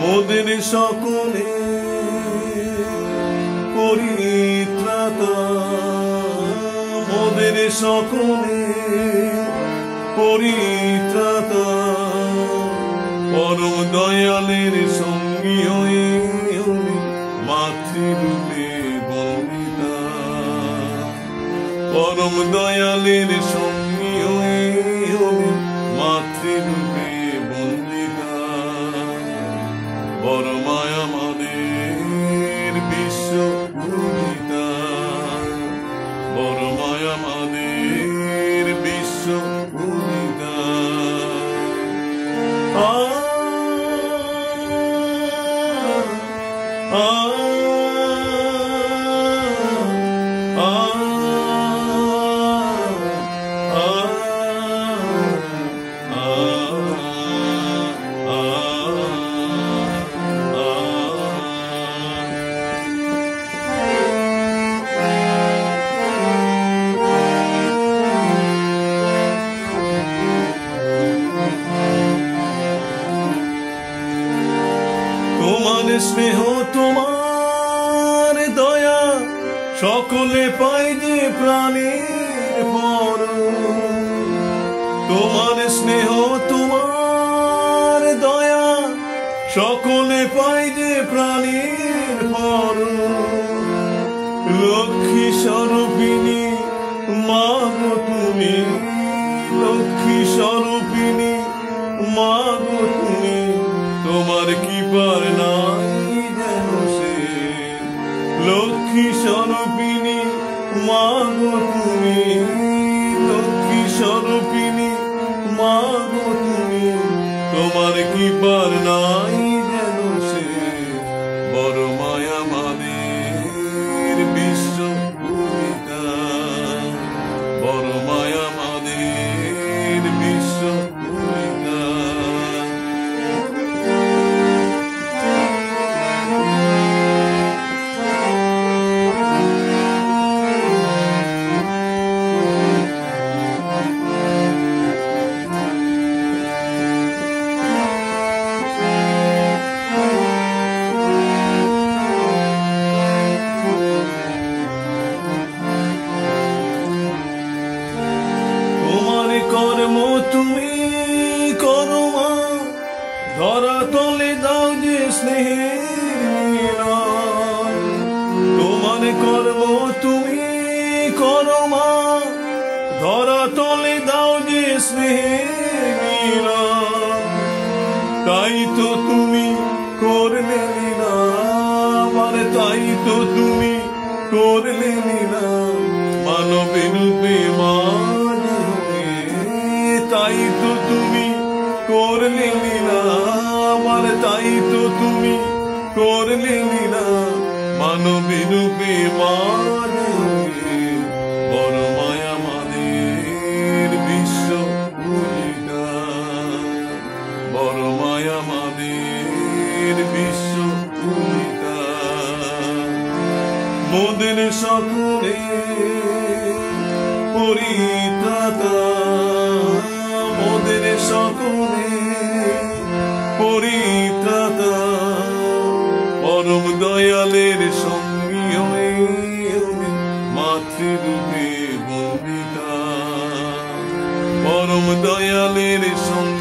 মোদের সকলে পরিত্রাতা, মোদের সকলে পরিত্রাতা, পরম দয়ালের সঙ্গী হয়ে মাতৃরূপে বন্দিতা, পরম দয়ালের সঙ্গী হয়ে মাতৃরূপে বন্দিতা। বড় মায়া আমাদের বিশ্ব পূজিতা, বড় মায়া আমাদের বিশ্ব পূজিতা। তোমার স্নেহ তোমার দয়া সকলে পাই যে প্রাণের পরম, তোমার স্নেহ তোমার দয়া সকলে পাই যে প্রাণের পরম। লক্ষ্মী স্বরূপিণী মা গো তুমি, লক্ষ্মী স্বরূপিণী মা গো তুমি, তোমার কৃপার নাই যেন সে। লক্ষ্মী স্বরূপিণী মা গো তুমি, লক্ষ্মী স্বরূপিণী মা গো তুমি, তোমার কৃপার নাই যেন সে। বড় মায়া আমাদের বিশ্ব পূজিতা, বড় মায়া আমাদের বিশ্ব পূজিতা। কর্ম তুমি করো মা, ধরা তলে দাও যে স্নেহের মিলন। তোমার কর্ম তুমি করো মা, ধরা তলে দাও যে স্নেহের মিলন। তাই তো তুমি করলে লীলা, আমার তাই তো তুমি করলে লীলা, মানবে রূপে মা। তাই তো তুমি করলে লীলা, আমার তাই তো তুমি করলে লীলা, মানবী রূপে মা। বড় মায়া আমাদের বিশ্ব পূজিতা, বড় মায়া আমাদের বিশ্ব পূজিতা। মোদের সকলে পরিত্রাতা, মোদের সকলে পরিত্রাতা, পরম দয়ালের সঙ্গী হয়ে মাতৃরূপে বন্দিতা, পরম দয়ালের সঙ্গী